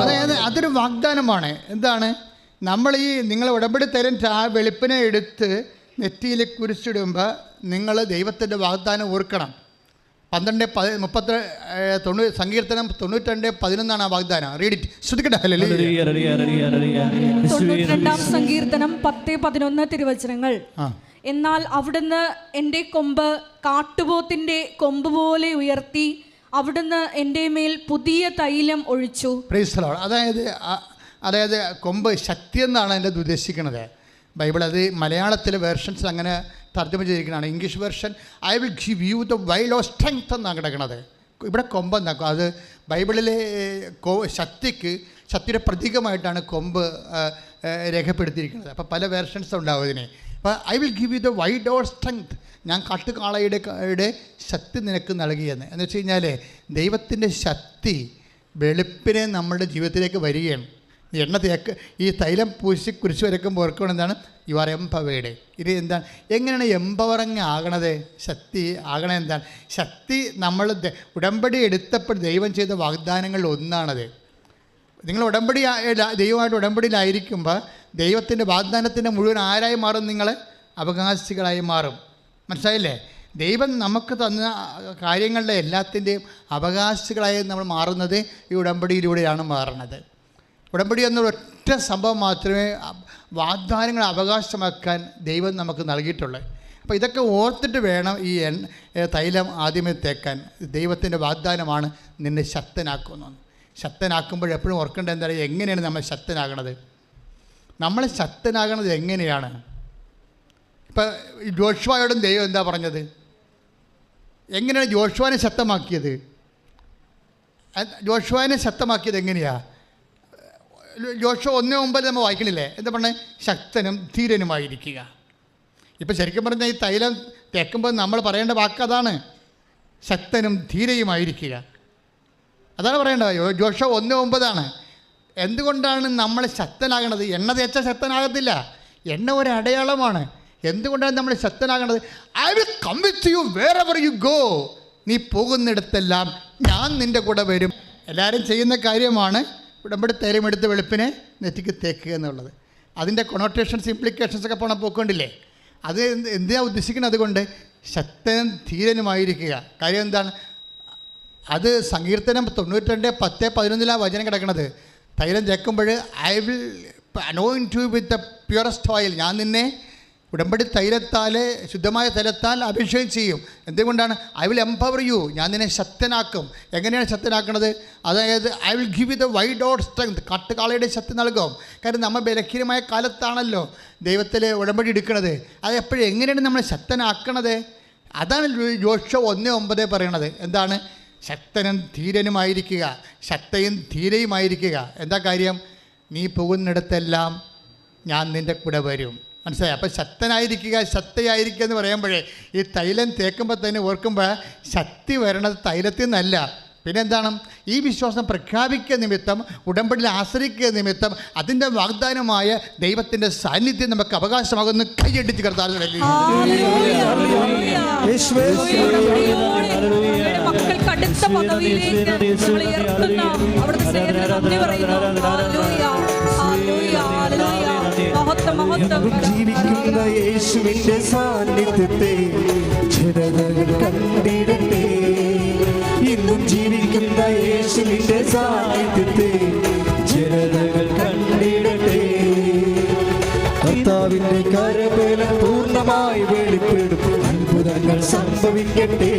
അതായത് അതൊരു വാഗ്ദാനമാണ്. എന്താണ്? നമ്മൾ ഈ നിങ്ങൾ ഉടമ്പടി തരം ആ വെളുപ്പിനെ എടുത്ത് നെറ്റിയിൽ കുരിശിടുമ്പോൾ നിങ്ങൾ ദൈവത്തിൻ്റെ വാഗ്ദാനം ഓർക്കണം. 12:30 സങ്കീർത്തനം 92:11 ആ വാഗ്ദാനം. Read it. ശ്രദ്ധിക്കട്ടെ. 92-ാം സങ്കീർത്തനം 10-11 തിരുവചനങ്ങൾ. എന്നാൽ അവിടുന്ന് എൻ്റെ കൊമ്പ് കാട്ടുപോത്തിന്റെ കൊമ്പ് പോലെ ഉയർത്തി, അവിടുന്ന് എൻ്റെ മേൽ പുതിയ തൈലം ഒഴിച്ചു. Praise the Lord. അതായത് കൊമ്പ് ശക്തി എന്നാണ് എൻ്റെ ഉദ്ദേശിക്കുന്നത്. ബൈബിൾ അത് മലയാളത്തിലെ വേർഷൻസ് അങ്ങനെ തർജ്ജമ ചെയ്തിരിക്കുന്നതാണ്. English version I will give you the wild of strength എന്നാണ് കിടക്കുന്നത്. ഇവിടെ കൊമ്പ് എന്നാക്കും. അത് ബൈബിളിലെ ശക്തിയുടെ പ്രതീകമായിട്ടാണ് കൊമ്പ് രേഖപ്പെടുത്തിയിരിക്കുന്നത്. അപ്പോൾ പല വേർഷൻസ് ഉണ്ടാവും ഇതിനെ. അപ്പോൾ I will give you the wild of strength, ഞാൻ കാട്ടുകാളയുടെ ശക്തി നിനക്ക് നൽകിയെന്ന്. എന്ന് വെച്ച് കഴിഞ്ഞാൽ ദൈവത്തിൻ്റെ ശക്തി വെളുപ്പിനെ നമ്മുടെ ജീവിതത്തിലേക്ക് വരികയാണ്. എണ്ണ ഈ തൈലം പൂശി കുരിശ് വരയ്ക്കുമ്പോൾ ഓർക്കണം എന്താണ്? You are empowered. ഇത് എന്താണ്? എങ്ങനെയാണ് എംപവറിങ് ആകണത്? ശക്തി ആകണത് എന്താണ്? ശക്തി നമ്മൾ ഉടമ്പടി എടുത്തപ്പോൾ ദൈവം ചെയ്ത വാഗ്ദാനങ്ങളിൽ ഒന്നാണത്. നിങ്ങൾ ദൈവമായിട്ട് ഉടമ്പടിയിലായിരിക്കുമ്പോൾ ദൈവത്തിൻ്റെ വാഗ്ദാനത്തിൻ്റെ മുഴുവൻ ആരായി മാറും? നിങ്ങൾ അവകാശികളായി മാറും. മനസ്സിലായില്ലേ? ദൈവം നമുക്ക് തന്ന കാര്യങ്ങളുടെ എല്ലാത്തിൻ്റെയും അവകാശികളായി നമ്മൾ മാറുന്നത് ഈ ഉടമ്പടിയിലൂടെയാണ് മാറുന്നത്. ഉടമ്പടി എന്നൊരൊറ്റ സംഭവം മാത്രമേ വാഗ്ദാനങ്ങൾ അവകാശമാക്കാൻ ദൈവം നമുക്ക് നൽകിയിട്ടുള്ളൂ. അപ്പോൾ ഇതൊക്കെ ഓർത്തിട്ട് വേണം ഈ തൈലം ആദ്യമേ തേക്കാൻ. ദൈവത്തിൻ്റെ വാഗ്ദാനമാണ് നിന്നെ ശക്തനാക്കുന്നത്. ശക്തനാക്കുമ്പോൾ എപ്പോഴും ഓർക്കേണ്ടത് എന്താ? എങ്ങനെയാണ് നമ്മൾ ശക്തനാകണത്? നമ്മൾ ശക്തനാകണത് എങ്ങനെയാണ്? ഇപ്പം ജോഷുവയോടും ദൈവം എന്താ പറഞ്ഞത്? എങ്ങനെയാണ് ജോഷുവനെ ശക്തമാക്കിയത്? ജോഷുവനെ ശക്തമാക്കിയത് എങ്ങനെയാണ്? ജോഷുവ 1:9 നമ്മൾ വായിക്കണില്ലേ? എന്താ പറഞ്ഞത്? ശക്തനും ധീരനുമായിരിക്കുക. ഇപ്പം ശരിക്കും പറഞ്ഞാൽ ഈ തൈലം തേക്കുമ്പോൾ നമ്മൾ പറയേണ്ട വാക്ക് അതാണ്, ശക്തനും ധീരയുമായിരിക്കുക. അതാണ് പറയേണ്ടത്. ജോഷുവ 1:9. എന്തുകൊണ്ടാണ് നമ്മൾ ശക്തനാകണത്? എണ്ണ തേച്ചാൽ ശക്തനാകത്തില്ല. എണ്ണ ഒരു അടയാളമാണ്. എന്തുകൊണ്ടാണ് നമ്മൾ ശക്തനാകണത്? I will come with you wherever you go. നീ പോകുന്നിടത്തെല്ലാം ഞാൻ നിൻ്റെ കൂടെ വരും. എല്ലാവരും ചെയ്യുന്ന കാര്യമാണ് ഉടമ്പടി തൈലമെടുത്ത് വെളുപ്പിനെ നെറ്റിക്ക് തേക്കുക എന്നുള്ളത്. അതിൻ്റെ കൊണോട്ടേഷൻസ് ഇംപ്ലിക്കേഷൻസൊക്കെ പോണ പോക്കൊണ്ടില്ലേ? അത് എന്തിനാണ് ഉദ്ദേശിക്കുന്നത്? അതുകൊണ്ട് ശക്തനും ധീരനുമായിരിക്കുക. കാര്യം എന്താണ്? അത് സങ്കീർത്തനം 92:10-11 വചനം കിടക്കുന്നത്. തൈലം തേക്കുമ്പോൾ I will anoint you with the purest oil. ഞാൻ നിന്നെ ഉടമ്പടി തൈലത്താൽ, ശുദ്ധമായ തൈലത്താൽ അഭിഷേകം ചെയ്യും. എന്തുകൊണ്ടാണ്? I will empower you. ഞാൻ നിന്നെ ശക്തനാക്കും. എങ്ങനെയാണ് ശക്തനാക്കുന്നത്? അതായത് I will give you the wild of strength. കാട്ടുകാളയുടെ ശക്തി നൽകും. കാരണം നമ്മൾ ബലഹീനമായ കാലത്താണല്ലോ ദൈവത്തിൽ ഉടമ്പടി എടുക്കുന്നത്. അത് എപ്പോഴും എങ്ങനെയാണ് നമ്മൾ ശക്തനാക്കണത്? അതാണ് ജോഷുവ 1:9 പറയണത്. എന്താണ്? ശക്തനും ധീരനുമായിരിക്കുക, ശക്തയും ധീരയുമായിരിക്കുക. എന്താ കാര്യം? നീ പോകുന്നിടത്തെല്ലാം ഞാൻ നിൻ്റെ കൂടെ വരും. മനസ്സിലായി? അപ്പോൾ ശക്തനായിരിക്കുക, ശക്തിയായിരിക്കുക എന്ന് പറയുമ്പോഴേ ഈ തൈലം തേക്കുമ്പോൾ തന്നെ ഓർക്കുമ്പോൾ ശക്തി വരണത് തൈലത്തിൽ നിന്നല്ല. പിന്നെ എന്താണ്? ഈ വിശ്വാസം പ്രഖ്യാപിക്കുക നിമിത്തം, ഉടമ്പടിയിൽ ആശ്രയിക്കുക നിമിത്തം അതിൻ്റെ വാഗ്ദാനമായ ദൈവത്തിൻ്റെ സാന്നിധ്യം നമുക്ക് അവകാശമാകുന്ന കൈയടിച്ച് കർത്താവ് ജീവിക്കുന്ന യേശുവിന്റെ സാന്നിധ്യത്തെ ജനതകൾ കണ്ടിടട്ടെ. ഇന്നും ജീവിക്കുന്ന യേശുവിന്റെ സാന്നിധ്യത്തെ ജനതകൾ കണ്ടിടട്ടെ. കർത്താവിന്റെ കരബലം പൂർണ്ണമായി വെളിപ്പെടും. അത്ഭുതങ്ങൾ സംഭവിക്കട്ടെ.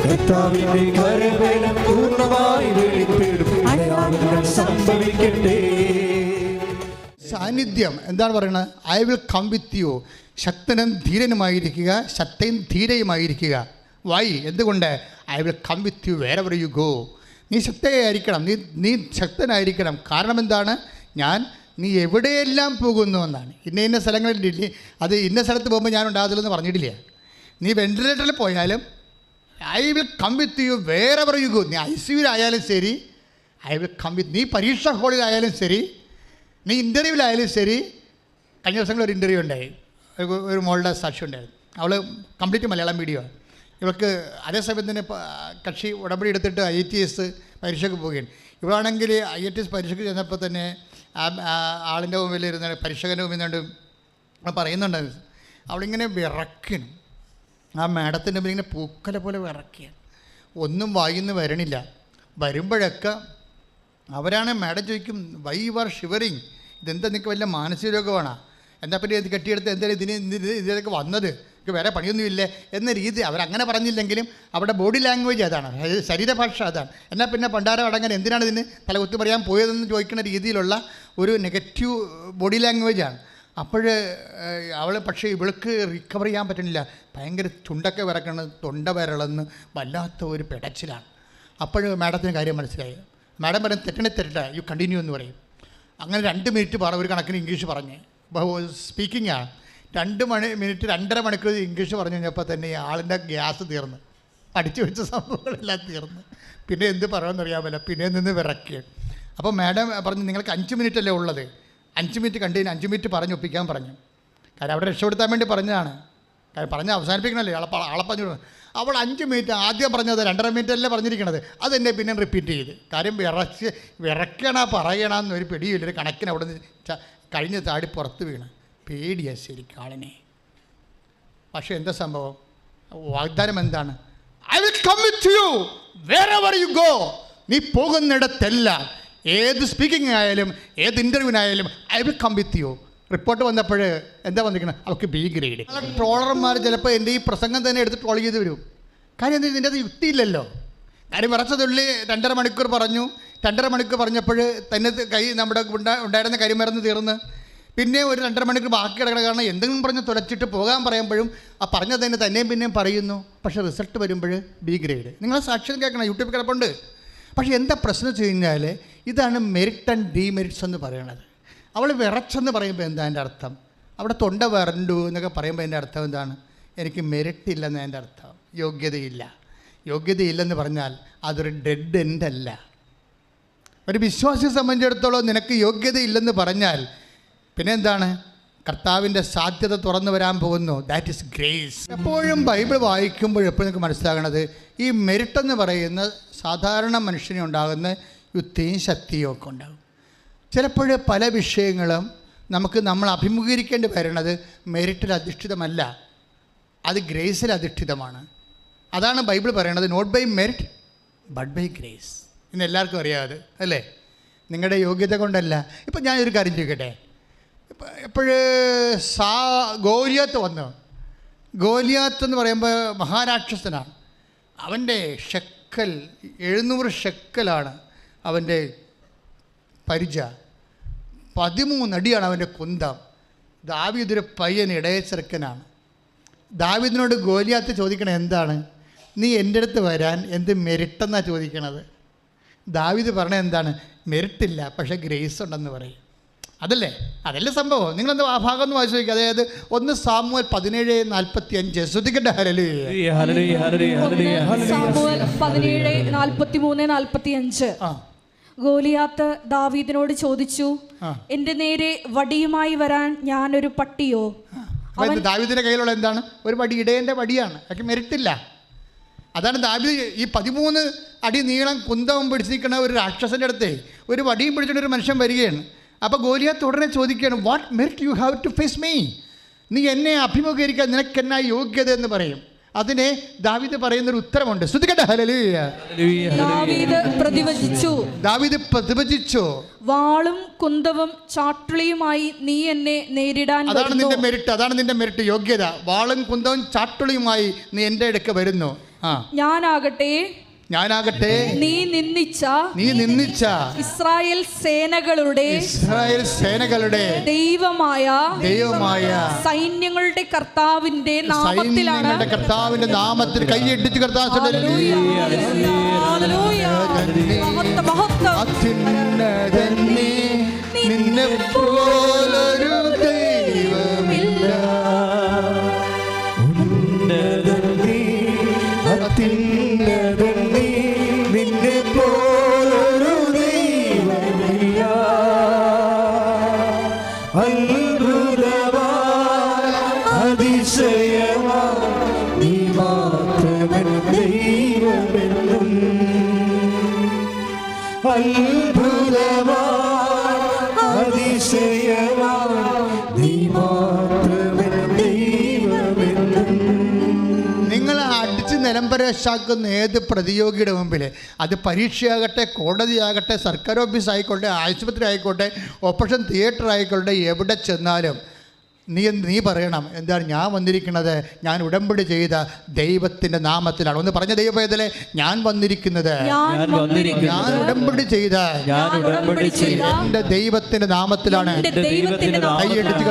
കർത്താവിന്റെ കരബലം പൂർണ്ണമായി വെളിപ്പെടും. അത്ഭുതങ്ങൾ സംഭവിക്കട്ടെ. സാന്നിധ്യം എന്താണ് പറയുന്നത്? I will come with you. ശക്തനും ധീരനുമായിരിക്കുക, ശക്തയും ധീരയുമായിരിക്കുക. വൈ? എന്തുകൊണ്ട്? I will come with you wherever you go. നീ ശക്തയായിരിക്കണം, നീ ശക്തനായിരിക്കണം. കാരണം എന്താണ്? നീ എവിടെയെല്ലാം പോകുന്നു എന്നാണ്. ഇന്ന സ്ഥലങ്ങളിൽ അത് ഇന്ന സ്ഥലത്ത് പോകുമ്പോൾ ഞാൻ ഉണ്ടാകത്തില്ലെന്ന് പറഞ്ഞിട്ടില്ല. നീ വെന്റിലേറ്ററിൽ പോയാലും I will come with you wherever you go. നീ ICUവിലായാലും ശരി, ഐ വിൽ കം വിത്ത്. നീ പരീക്ഷാ ഹാളിലായാലും ശരി, നീ ഇൻ്റർവ്യൂവിലായാലും ശരി. കഴിഞ്ഞ ദിവസങ്ങളിൽ ഒരു ഇൻ്റർവ്യൂ ഉണ്ടായി. ഒരു മോളുടെ സാക്ഷി ഉണ്ടായിരുന്നു. അവൾ കംപ്ലീറ്റ് മലയാളം മീഡിയമാണ്. ഇവൾക്ക് അതേസമയം തന്നെ കക്ഷി ഉടമ്പടി എടുത്തിട്ട് ITS പരീക്ഷയ്ക്ക് പോവുകയാണ്. ഇവളാണെങ്കിൽ IITS പരീക്ഷയ്ക്ക് ചെന്നപ്പോൾ തന്നെ ആളിൻ്റെ മുമ്പിലിരുന്ന് പരീക്ഷകൻ്റെ മുമ്പിൽ നിന്നുകൊണ്ട് പറയുന്നുണ്ട്, അവളിങ്ങനെ വിറക്കണം. ആ മാഡത്തിൻ്റെ മുമ്പിൽ ഇങ്ങനെ പൂക്കല പോലെ വിറക്കുകയാണ്. ഒന്നും വായിന്ന് വരണില്ല. വരുമ്പോഴൊക്കെ അവരാണ് മാഡം ചോദിക്കും, വൈ യു ആർ ഷിവറിങ്, ഇതെന്താ നിങ്ങൾക്ക് വല്ല മാനസിക രോഗമാണോ, എന്താ പറ്റി ഇത് കെട്ടിയെടുത്ത് എന്തായാലും ഇതിലേക്ക് വന്നത്, എനിക്ക് വേറെ പണിയൊന്നുമില്ലേ എന്ന രീതി അവരങ്ങനെ പറഞ്ഞില്ലെങ്കിലും അവരുടെ ബോഡി ലാംഗ്വേജ് അതാണ്, ശരീരഭാഷ അതാണ്. എന്നാൽ പിന്നെ പണ്ടാരം അടങ്ങാൻ എന്തിനാണ് ഇതിന് തലകുത്തി പറയാൻ പോയതെന്ന് ചോദിക്കുന്ന രീതിയിലുള്ള ഒരു നെഗറ്റീവ് ബോഡി ലാംഗ്വേജാണ്. അപ്പോൾ അവൾ പക്ഷേ ഇവൾക്ക് റിക്കവർ ചെയ്യാൻ പറ്റുന്നില്ല. ഭയങ്കര ചുണ്ടൊക്കെ വിറക്കണം, തൊണ്ട വിരളെന്ന് വല്ലാത്ത ഒരു പെടച്ചിലാണ്. അപ്പോൾ മാഡത്തിന് കാര്യം മനസ്സിലായി. മാഡം പറയും തെറ്റട്ടെ, യു കണ്ടിന്യൂ എന്ന് പറയും. അങ്ങനെ 2 മിനിറ്റ് ഒരു കണക്കിന് ഇംഗ്ലീഷ് പറഞ്ഞ് സ്പീക്കിങ്ങാണ്. 2 മിനിറ്റ് 2.5 മണിക്കൂർ ഇംഗ്ലീഷ് പറഞ്ഞു കഴിഞ്ഞപ്പോൾ തന്നെ ഈ ആളിൻ്റെ ഗ്യാസ് തീർന്ന്, അടിച്ചു വെച്ച സംഭവങ്ങളെല്ലാം തീർന്ന്. പിന്നെ എന്ത് പറയുമെന്നറിയാമല്ലോ, പിന്നെ നിന്ന് വിറക്കുക. അപ്പോൾ മാഡം പറഞ്ഞു, നിങ്ങൾക്ക് 5 മിനിറ്റല്ലേ ഉള്ളത്, 5 മിനിറ്റ് കണ്ടതിന് 5 മിനിറ്റ് പറഞ്ഞ് ഒപ്പിക്കാൻ പറഞ്ഞു. കാരണം അവിടെ രക്ഷപ്പെടുത്താൻ വേണ്ടി പറഞ്ഞതാണ്. കാര്യം പറഞ്ഞ് അവസാനിപ്പിക്കണമല്ലേ, ആളെ പറഞ്ഞു. അവൾ 5 മിനിറ്റ് ആദ്യം പറഞ്ഞത് 2.5 മിനിറ്റല്ലേ പറഞ്ഞിരിക്കണത്, അതെന്നെ പിന്നെ റിപ്പീറ്റ് ചെയ്ത്. കാര്യം വിറക്കണ പറയണമെന്നൊരു പിടിയില്ലൊരു കണക്കിന് അവിടെ നിന്ന് കഴിഞ്ഞ് താടി പുറത്ത് വീണ്. പേടിയാ ശരിക്കും ആളിനെ. പക്ഷേ എന്താ സംഭവം, വാഗ്ദാനം എന്താണ്? I will come with you wherever you go. നീ പോകുന്നിടത്തെല്ലാം, ഏത് സ്പീക്കിംഗ് ആയാലും ഏത് ഇൻ്റർവ്യൂവിനായാലും I will come with you. Report വന്നപ്പോൾ എന്താ വന്നിരിക്കുന്നത്, അവർക്ക് B ഗ്രേഡ്. ട്രോളർമാർ ചിലപ്പോൾ എൻ്റെ ഈ പ്രസംഗം തന്നെ എടുത്ത് ട്രോൾ ചെയ്ത് വരും. കാര്യം എന്താ, ഇതിൻ്റെ അത് യുക്തിയില്ലല്ലോ. കാര്യം വിറച്ചതുള്ളി 2.5 മണിക്കൂർ പറഞ്ഞു. 2.5 മണിക്കൂർ പറഞ്ഞപ്പോൾ തന്നെ നമ്മുടെ ഉണ്ടായിരുന്ന കരിമരുന്ന് തീർന്ന്. പിന്നെ ഒരു 2.5 മണിക്കൂർ ബാക്കി കിടക്കണം. കാരണം എന്തെങ്കിലും പറഞ്ഞ് തുലച്ചിട്ട് പോകാൻ പറയുമ്പോഴും ആ പറഞ്ഞത് തന്നെ തന്നെയും പിന്നെയും പറയുന്നു. പക്ഷേ റിസൾട്ട് വരുമ്പോൾ B ഗ്രേഡ്. നിങ്ങൾ സാക്ഷ്യം കേൾക്കണം, യൂട്യൂബിൽ കിടപ്പുണ്ട്. പക്ഷേ എന്താ പ്രശ്നം വെച്ച് കഴിഞ്ഞാൽ ഇതാണ് മെറിറ്റ് ആൻഡ് ഡീമെറിറ്റ്സ് എന്ന് പറയുന്നത്. അവൾ വിറച്ചെന്ന് പറയുമ്പോൾ എന്താ എൻ്റെ അർത്ഥം, അവിടെ തൊണ്ട വരണ്ടു എന്നൊക്കെ പറയുമ്പോൾ എൻ്റെ അർത്ഥം എന്താണ്, എനിക്ക് മെറിറ്റ് ഇല്ലെന്ന് എൻ്റെ അർത്ഥം, യോഗ്യതയില്ല. യോഗ്യതയില്ലെന്ന് പറഞ്ഞാൽ അതൊരു ഡെഡ് എൻഡ് അല്ല. ഒരു വിശ്വാസിയെ സംബന്ധിച്ചിടത്തോളം നിനക്ക് യോഗ്യതയില്ലെന്ന് പറഞ്ഞാൽ പിന്നെ എന്താണ്, കർത്താവിൻ്റെ സാധ്യത തുറന്നു വരാൻ പോകുന്നു. That is grace. എപ്പോഴും ബൈബിൾ വായിക്കുമ്പോൾ എപ്പോഴും നിങ്ങൾക്ക് മനസ്സിലാകണത്, ഈ മെറിറ്റ് എന്ന് പറയുന്ന സാധാരണ മനുഷ്യനെ ഉണ്ടാകുന്ന യുക്തിയും ശക്തിയും ഒക്കെ ഉണ്ടാകും. ചിലപ്പോൾ പല വിഷയങ്ങളും നമ്മൾ അഭിമുഖീകരിക്കേണ്ടി വരുന്നത് മെറിറ്റിൽ അധിഷ്ഠിതമല്ല, അത് ഗ്രേസിൽ അധിഷ്ഠിതമാണ്. അതാണ് ബൈബിൾ പറയണത്, not by merit but by grace. ഇന്ന് എല്ലാവർക്കും അറിയാതെ അല്ലേ, നിങ്ങളുടെ യോഗ്യത കൊണ്ടല്ല. ഇപ്പം ഞാനൊരു കാര്യം ചോദിക്കട്ടെ, ഗോലിയാത്ത് വന്നു. ഗോലിയാത്ത് എന്ന് പറയുമ്പോൾ മഹാരാക്ഷസനാണ്. അവൻ്റെ ഷെക്കൽ 700 ഷെക്കലാണ് അവൻ്റെ പരിച. 13 അടിയാണ് അവൻ്റെ കുന്തം. ദാവീദൊരു പയ്യൻ ഇടയ ചെറുക്കനാണ്. ദാവീദിനോട് ഗോലിയാത്ത് ചോദിക്കണത് എന്താണ്, നീ എൻ്റെ അടുത്ത് വരാൻ എന്ത് മെറിട്ടെന്നാണ് ചോദിക്കണത്. ദാവീദ് പറഞ്ഞത് എന്താണ്, മെറിറ്റില്ല പക്ഷേ ഗ്രേസ് ഉണ്ടെന്ന് പറയും. അതല്ലേ സംഭവം. നിങ്ങളെന്താ ആ ഭാഗം ഒന്ന് വായിച്ചു നോക്കുക. അതായത് 1 സാമുവേൽ 17:45. ശ്രദ്ധിക്കട്ടെ. സാമുവേൽ 17:43-45. ഗോലിയാത്ത് ദാവീദിനോട് ചോദിച്ചു, എന്റെ നേരെ വടിയുമായി വരാൻ ഞാനൊരു പട്ടിയോ? ദാവീദിന്റെ കയ്യിലുള്ള എന്താണ്, ഒരു വടി, ഇടയൻ്റെ വടിയാണ്. അതൊക്കെ മെറിറ്റില്ല. അതാണ് ദാവീദ് ഈ 13 അടി നീളം കുന്തവും പിടിച്ച് നിൽക്കുന്ന ഒരു രാക്ഷസൻ്റെ അടുത്ത് ഒരു വടിയും പിടിച്ചിട്ട് ഒരു മനുഷ്യൻ വരികയാണ്. അപ്പോൾ ഗോലിയാത്ത് ഉടനെ ചോദിക്കുകയാണ്, what merit you have to face me? നീ എന്നെ അഭിമുഖീകരിക്കാൻ നിനക്കെന്നാ യോഗ്യത എന്ന് പറയും. അതിനെ ദാവീദ് പറയുന്നൊരു ഉത്തരമുണ്ട്. ശ്രദ്ധിക്കട്ടെ. ഹല്ലേലൂയ. ദാവീദ് പ്രതിവചിച്ചു, വാളും കുന്തവും ചാട്ടുളിയുമായി നീ എന്നെ നേരിടാൻ. അതാണ് നിന്റെ മെറിറ്റ്, യോഗ്യത. വാളും കുന്തവും ചാട്ടുളിയുമായി നീ എൻ്റെ അടുക്ക വരുന്നു. ഞാനാകട്ടെ നീ നിന്ദിച്ച ഇസ്രായേൽ സേനകളുടെ ദൈവമായ സൈന്യങ്ങളുടെ കർത്താവിന്റെ നാമത്തിൽ കൈയിടിച്ച് കർത്താവ് നിന്നെപ്പോലൊരു ദൈവമില്ല, നിന്നെപ്പോലൊരു ദൈവമില്ല, അത്ഭുതമാ അതിശയമാ നീ മാത്രമൻ ദൈവമെന്നും. അത്ഭുതവാൻ അതിശയവാൻ നീ മാത്രമേ ദൈവമെന്നും. നിങ്ങൾ അടിച്ച് നിലംപരശാക്കുന്ന ഏത് പ്രതിയോഗിയുടെ മുമ്പിൽ, അത് പരീക്ഷയാകട്ടെ, കോടതിയാകട്ടെ, സർക്കാർ ഓഫീസ് ആയിക്കോട്ടെ, ആശുപത്രി ആയിക്കോട്ടെ, ഓപ്പറേഷൻ തിയേറ്റർ ആയിക്കോട്ടെ, എവിടെ ചെന്നാലും നീ പറയണം, എന്താണ് ഞാൻ വന്നിരിക്കുന്നത്, ഞാൻ ഉടമ്പടി ചെയ്ത ദൈവത്തിൻ്റെ നാമത്തിലാണ്. ഒന്ന് പറഞ്ഞ ദൈവവേദലെ, ഞാൻ വന്നിരിക്കുന്നത്, ഞാൻ ഉടമ്പടി ചെയ്ത എൻ്റെ ദൈവത്തിൻ്റെ നാമത്തിലാണ്. കൈയടിച്ച്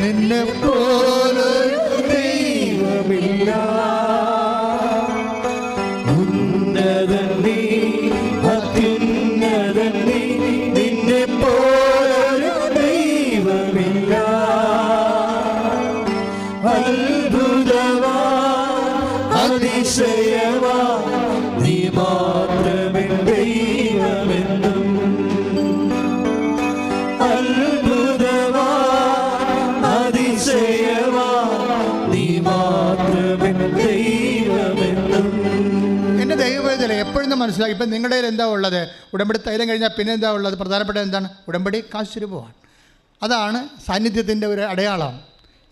നിന്നെ പോലെ ദൈവമില്ല, ഉന്നതൻ നീ, അത്യുന്നതൻ നീ, നിന്നെ പോലൊരു ദൈവമില്ല. അത്ഭുതവാൻ അതിശയവാൻ നീ മാത്രമേ ദൈവമെന്നും. അത്ഭുതവാൻ അതിശയവാൻ നീ മാത്രമേ ദൈവമെന്നും. എൻ്റെ ദൈവവേദന എപ്പോഴും മനസ്സിലാക്കി. ഇപ്പം നിങ്ങളുടെ കയ്യിൽ എന്താ ഉള്ളത്? ഉടമ്പടി തൈലം കഴിഞ്ഞാൽ പിന്നെ എന്താ ഉള്ളത്? പ്രധാനപ്പെട്ട എന്താണ്? ഉടമ്പടി കാശുരൂപമാണ്. അതാണ് സാന്നിധ്യത്തിൻ്റെ ഒരു അടയാളം.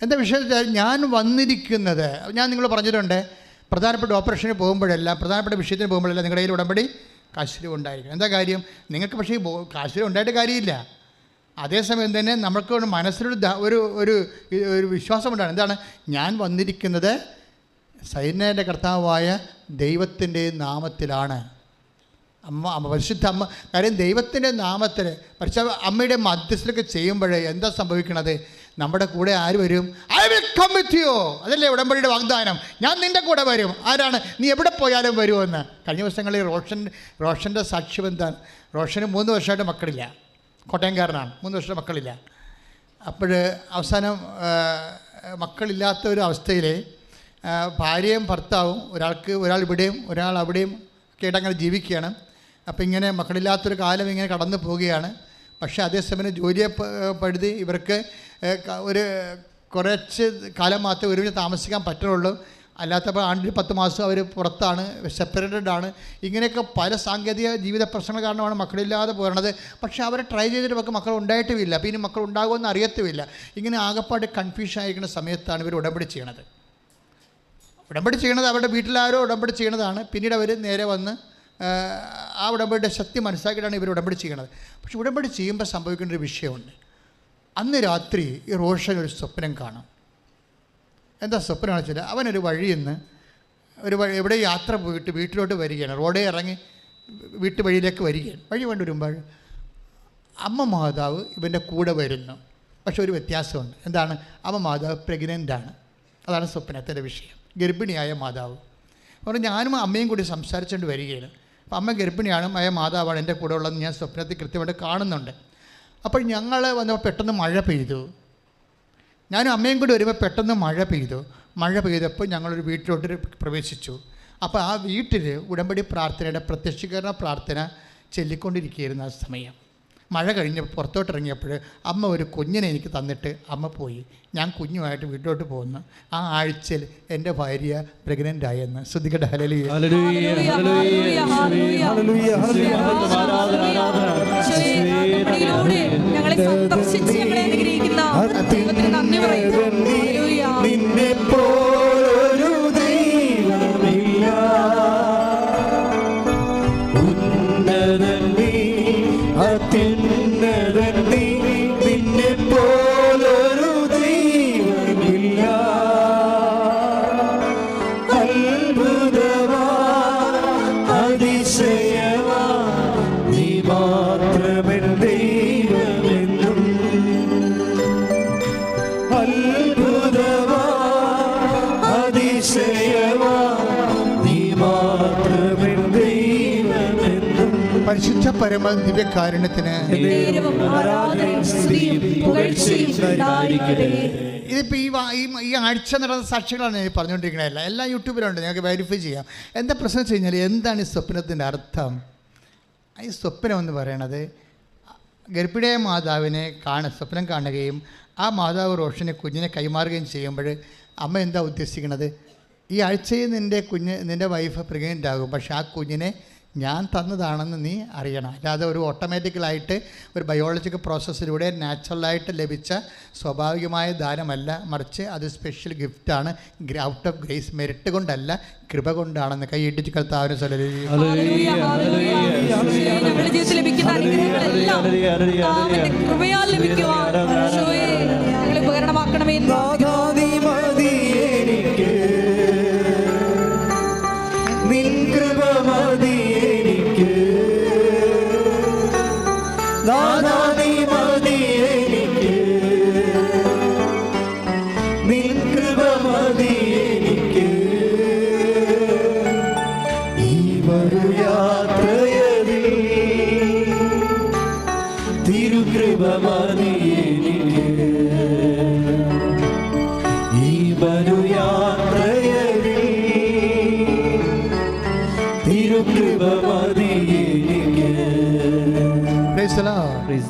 എന്താ വിഷയം? ഞാൻ വന്നിരിക്കുന്നത്, ഞാൻ നിങ്ങൾ പറഞ്ഞിട്ടുണ്ട്, പ്രധാനപ്പെട്ട ഓപ്പറേഷന് പോകുമ്പോഴെല്ലാം, പ്രധാനപ്പെട്ട വിഷയത്തിന് പോകുമ്പോഴെല്ലാം നിങ്ങളുടെ കയ്യിൽ ഉടമ്പടി കാശുരൂപം ഉണ്ടായിരിക്കും. എന്താ കാര്യം? നിങ്ങൾക്ക് പക്ഷേ ഈ കാശുരൂപം ഉണ്ടായിട്ട് കാര്യമില്ല. അതേസമയം തന്നെ നമുക്ക് മനസ്സിലൊരു ഒരു വിശ്വാസമുണ്ടാണ്. എന്താണ്? ഞാൻ വന്നിരിക്കുന്നത് സൈന്യൻ്റെ കർത്താവായ ദൈവത്തിൻ്റെ നാമത്തിലാണ്. പരിശുദ്ധ അമ്മ, കാര്യം ദൈവത്തിൻ്റെ നാമത്തിൽ പരിശുദ്ധ അമ്മയുടെ മധ്യസ്ഥലൊക്കെ ചെയ്യുമ്പോഴേ എന്താ സംഭവിക്കണത്? നമ്മുടെ കൂടെ ആര് വരും? I will come with you. അതല്ലേ ഉടമ്പടിയുടെ വാഗ്ദാനം, ഞാൻ നിൻ്റെ കൂടെ വരും. ആരാണ്? നീ എവിടെ പോയാലും വരുമെന്ന്. കഴിഞ്ഞ ദിവസങ്ങളിൽ റോഷൻ്റെ സാക്ഷ്യം എന്താണ്? റോഷന് 3 വർഷമായിട്ട് മക്കളില്ല, കോട്ടയംകാരനാണ്, 3 വർഷം മക്കളില്ല. അപ്പോൾ അവസാനം മക്കളില്ലാത്ത ഒരു അവസ്ഥയിൽ ഭാര്യയും ഭർത്താവും, ഒരാൾ ഇവിടെയും ഒരാൾ അവിടെയും ഒക്കെ ആയിട്ട് അങ്ങനെ ജീവിക്കുകയാണ്. അപ്പോൾ ഇങ്ങനെ മക്കളില്ലാത്തൊരു കാലം ഇങ്ങനെ കടന്നു പോവുകയാണ്. പക്ഷേ അതേസമയം ജോലിയെ പഴുതി ഇവർക്ക് ഒരു കുറച്ച് കാലം മാത്രമേ ഒരുമിച്ച് താമസിക്കാൻ പറ്റുള്ളൂ. അല്ലാത്തപ്പോൾ ആണ്ടിൽ 10 മാസം അവർ പുറത്താണ്, സെപ്പറേറ്റഡ് ആണ്. ഇങ്ങനെയൊക്കെ പല സാങ്കേതിക ജീവിത പ്രശ്നങ്ങൾ കാരണമാണ് മക്കളില്ലാതെ പോരണത്. പക്ഷേ അവരെ ട്രൈ ചെയ്തിട്ട് മക്കൾ ഉണ്ടായിട്ടുമില്ല. അപ്പോൾ ഇനി മക്കൾ ഉണ്ടാകുമെന്ന് അറിയത്തുമില്ല. ഇങ്ങനെ ആകെപ്പാട് കൺഫ്യൂഷൻ ആയിരിക്കുന്ന സമയത്താണ് ഇവർ ഉടമ്പടി ചെയ്യണത്. അവരുടെ വീട്ടിലാരോ ഉടമ്പടി ചെയ്യണതാണ്. പിന്നീട് അവർ നേരെ വന്ന് ആ ഉടമ്പടിയുടെ ശക്തി മനസ്സിലാക്കിയിട്ടാണ് ഇവർ ഉടമ്പടി ചെയ്യണത്. പക്ഷെ ഉടമ്പടി ചെയ്യുമ്പോൾ സംഭവിക്കേണ്ട ഒരു വിഷയമുണ്ട്. അന്ന് രാത്രി ഈ റോഷൻ ഒരു സ്വപ്നം കാണും. എന്താ സ്വപ്നമാണെന്ന് വെച്ചാൽ, അവനൊരു വഴിയിൽ നിന്ന് എവിടെ യാത്ര പോയിട്ട് വീട്ടിലോട്ട് വരികയാണ്. റോഡേ ഇറങ്ങി വീട്ടുവഴിയിലേക്ക് വരികയാണ്. വഴി കൊണ്ട് വരുമ്പോൾ അമ്മ മാതാവ് ഇവൻ്റെ കൂടെ വരുന്നു. പക്ഷെ ഒരു വ്യത്യാസമുണ്ട്. എന്താണ്? അമ്മ മാതാവ് പ്രഗ്നൻ്റാണ്. അതാണ് സ്വപ്നത്തിൻ്റെ വിഷയം. ഗർഭിണിയായ മാതാവ്. അപ്പോൾ ഞാനും അമ്മയും കൂടി സംസാരിച്ചുകൊണ്ട് വരികയാണ്. അപ്പോൾ അമ്മ ഗർഭിണിയാണ്, മാതാവാണ് എൻ്റെ കൂടെ ഉള്ളതെന്ന് ഞാൻ സ്വപ്നത്തിൽ കൃത്യമായിട്ട് കാണുന്നുണ്ട്. അപ്പോൾ ഞങ്ങൾ വന്നപ്പോൾ പെട്ടെന്ന് മഴ പെയ്തു. ഞാനും അമ്മയും കൂടി വരുമ്പോൾ പെട്ടെന്ന് മഴ പെയ്തപ്പോൾ ഞങ്ങളൊരു വീട്ടിലോട്ട് പ്രവേശിച്ചു. അപ്പോൾ ആ വീട്ടിൽ ഉടമ്പടി പ്രാർത്ഥനയുടെ പ്രത്യക്ഷീകരണ പ്രാർത്ഥന ചൊല്ലിക്കൊണ്ടിരിക്കുകയായിരുന്നു ആ സമയം. മഴ കഴിഞ്ഞ് പുറത്തോട്ടിറങ്ങിയപ്പോൾ അമ്മ ഒരു കുഞ്ഞിനെ എനിക്ക് തന്നിട്ട് അമ്മ പോയി. ഞാൻ കുഞ്ഞുമായിട്ട് വീട്ടിലോട്ട് പോകുന്നു. ആ ആഴ്ചയിൽ എൻ്റെ ഭാര്യ പ്രഗ്നൻ്റ് ആയെന്ന്. ശ്രദ്ധിക്കട്ടെ. ഹല്ലേലൂയ. ഞങ്ങളെ സന്ദർശിച്ച് ഞങ്ങളെ അനുഗ്രഹിക്കുന്ന ദൈവത്തിന് നന്ദി പറയുന്നു. നിന്നെ പോലൊരു ദൈവമില്ല, ഉന്നതൻ നീ, അത്യുന്നതൻ നീ, നിന്നെ പോലൊരു ദൈവമില്ല. അത്ഭുതവാൻ അതിശയവാൻ നീ മാത്രമേ ദൈവമെന്നും. അത്ഭുതവാൻ അതിശയവാൻ നീ മാത്രമേ ദൈവമെന്നും. പരിശുദ്ധ പരമ ദിവ്യകാരുണ്യത്തിന് ഇതിപ്പോൾ ഈ ആഴ്ച നടന്ന സാക്ഷികളാണ് ഞാൻ പറഞ്ഞുകൊണ്ടിരിക്കണതല്ല. എല്ലാം യൂട്യൂബിലുണ്ട്, ഞങ്ങൾക്ക് വെരിഫൈ ചെയ്യാം. എന്താ പ്രശ്നം വെച്ച് കഴിഞ്ഞാൽ, എന്താണ് ഈ സ്വപ്നത്തിൻ്റെ അർത്ഥം? ഈ സ്വപ്നം എന്ന് പറയണത് ഗർഭിണിയായ മാതാവിനെ സ്വപ്നം കാണുകയും ആ മാതാവ് റോഷനെ കുഞ്ഞിനെ കൈമാറുകയും ചെയ്യുമ്പോൾ അമ്മ എന്താ ഉദ്ദേശിക്കുന്നത്? ഈ ആഴ്ചയിൽ നിൻ്റെ വൈഫ് പ്രഗ്നൻ്റ് ആകും, പക്ഷേ ആ കുഞ്ഞിനെ ഞാൻ തന്നതാണെന്ന് നീ അറിയണം. അല്ലാതെ ഒരു ഓട്ടോമാറ്റിക്കലായിട്ട് ഒരു ബയോളജിക്കൽ പ്രോസസ്സിലൂടെ നാച്ചുറലായിട്ട് ലഭിച്ച സ്വാഭാവികമായ ദാനമല്ല, മറിച്ച് അത് സ്പെഷ്യൽ ഗിഫ്റ്റാണ്. ഔട്ട് ഓഫ് ഗ്രേസ്, മെരിറ്റ് കൊണ്ടല്ല, കൃപ കൊണ്ടാണെന്ന് കൈയിട്ടിച്ച് കർത്താവിനെ ഉപകരണമാക്കണമേ.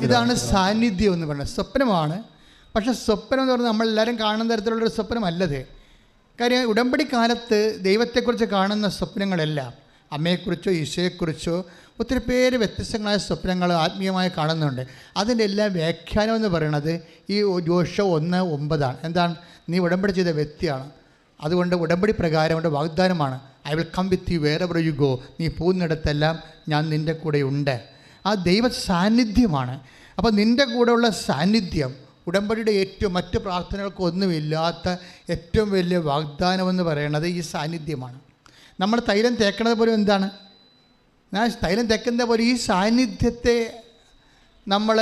ഇതാണ് സാന്നിധ്യം എന്ന് പറയുന്നത്. സ്വപ്നമാണ്, പക്ഷെ സ്വപ്നം എന്ന് പറഞ്ഞാൽ നമ്മളെല്ലാവരും കാണുന്ന തരത്തിലുള്ളൊരു സ്വപ്നമല്ലത്. കാര്യം ഉടമ്പടി കാലത്ത് ദൈവത്തെക്കുറിച്ച് കാണുന്ന സ്വപ്നങ്ങളെല്ലാം അമ്മയെക്കുറിച്ചോ ഈശോയെക്കുറിച്ചോ ഒത്തിരി പേര് വ്യത്യസ്തങ്ങളായ സ്വപ്നങ്ങൾ ആത്മീയമായി കാണുന്നുണ്ട്. അതിൻ്റെ എല്ലാ വ്യാഖ്യാനം എന്ന് പറയുന്നത് ഈ യോശുവ 1:9 എന്താണ്? നീ ഉടമ്പടി ചെയ്ത വ്യക്തിയാണ്, അതുകൊണ്ട് ഉടമ്പടി പ്രകാരം കൊണ്ട് വാഗ്ദാനമാണ്. I will come with you wherever you go. നീ പോകുന്നിടത്തെല്ലാം ഞാൻ നിൻ്റെ കൂടെ ഉണ്ട്. ആ ദൈവ സാന്നിധ്യമാണ്. അപ്പോൾ നിൻ്റെ കൂടെയുള്ള സാന്നിധ്യം ഉടമ്പടിയുടെ മറ്റ് പ്രാർത്ഥനകൾക്കൊന്നുമില്ലാത്ത ഏറ്റവും വലിയ വാഗ്ദാനമെന്ന് പറയുന്നത് ഈ സാന്നിധ്യമാണ്. നമ്മൾ തൈലം തേക്കുന്നത് പോലും എന്താണ്? ഞാൻ തൈലം തേക്കുന്ന പോലെ ഈ സാന്നിധ്യത്തെ നമ്മൾ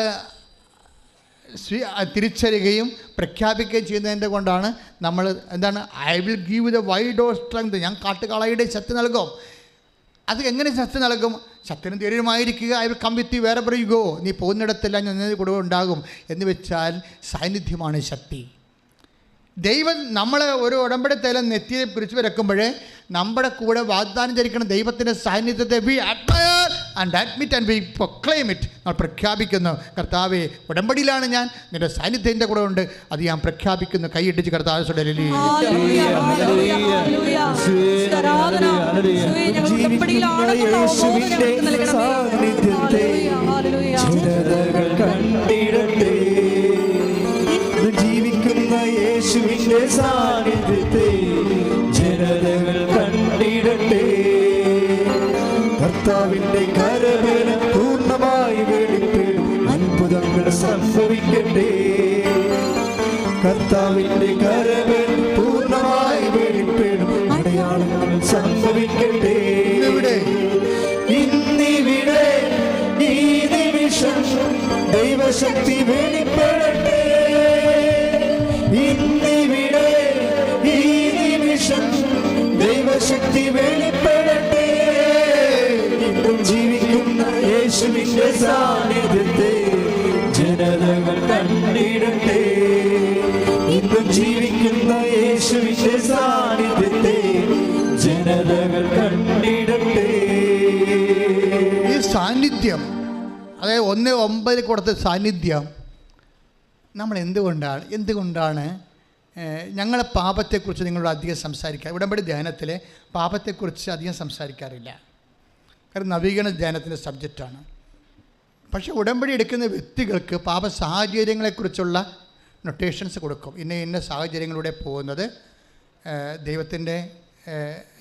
തിരിച്ചറിയുകയും പ്രഖ്യാപിക്കുകയും ചെയ്യുന്നതിൻ്റെ കൊണ്ടാണ് നമ്മൾ എന്താണ് I will give the wide of strength. ഞാൻ കാട്ടുകാളയുടെ ശക്തി നൽകും. അത് എങ്ങനെ ശക്തി നൽകും? ശക്തിനും ധൈര്യമായിരിക്കുക. I will come with you wherever you go. നീ പോകുന്നിടത്തെല്ലാം ഞാൻ കൂടെ ഉണ്ടാകും എന്ന് വെച്ചാൽ സാന്നിധ്യമാണ് ശക്തി. ദൈവം നമ്മളെ ഒരു ഉടമ്പടി തൈലം നെറ്റിയെ പിടിച്ചു വരക്കുമ്പോഴേ നമ്മുടെ കൂടെ വാഗ്ദാനം ചെയ്തിരിക്കുന്ന ദൈവത്തിൻ്റെ സാന്നിധ്യത്തെ we admire and admit and we proclaim it. നമ്മൾ പ്രഖ്യാപിക്കുന്നു, കർത്താവേ ഉടമ്പടിയിലാണ് ഞാൻ, നിൻ്റെ സാന്നിധ്യം എൻ്റെ കൂടെ ഉണ്ട്, അത് ഞാൻ പ്രഖ്യാപിക്കുന്നു. കൈയിട്ടിച്ച് കർത്താവ് യേശുവിന്റെ സാന്നിധ്യത്തെ ജനതകൾ കണ്ടിടട്ടെ. കർത്താവിന്റെ കരബലം പൂർണ്ണമായി വെളിപ്പെടും, അത്ഭുതങ്ങൾ സംഭവിക്കട്ടെ. കർത്താവിന്റെ കരബലം പൂർണ്ണമായി വെളിപ്പെടും, അടയാളങ്ങൾ സംഭവിക്കട്ടെ. ഇന്നിവിടെ ഈ നിമിഷം ദൈവശക്തി വെളിപ്പെടട്ടെ. ഇന്നിവിടെ ഈ നിമിഷം ദൈവശക്തി വെളിപ്പെടട്ടെ. ഇന്നും ജീവിക്കുന്ന യേശുവിന്റെ സാന്നിധ്യത്തെ ജനതകൾ കണ്ടിടട്ടെ. ഇന്നും ജീവിക്കുന്ന യേശുവിന്റെ സാന്നിധ്യത്തെ ജനതകൾ കണ്ടിടട്ടെ. ഈ സാന്നിധ്യം, അതായത് 1:9 കൊടുത്ത സാന്നിധ്യം നമ്മൾ എന്തുകൊണ്ടാണ് ഞങ്ങളെ പാപത്തെക്കുറിച്ച് നിങ്ങളോട് അധികം സംസാരിക്കുക? ഉടമ്പടി ധ്യാനത്തിൽ പാപത്തെക്കുറിച്ച് അധികം സംസാരിക്കാറില്ല, കാരണം നവീകരണ ധ്യാനത്തിൻ്റെ സബ്ജക്റ്റാണ്. പക്ഷേ ഉടമ്പടി എടുക്കുന്ന വ്യക്തികൾക്ക് പാപ സാഹചര്യങ്ങളെക്കുറിച്ചുള്ള നൊട്ടേഷൻസ് കൊടുക്കും. ഇന്ന സാഹചര്യങ്ങളിലൂടെ പോകുന്നത് ദൈവത്തിൻ്റെ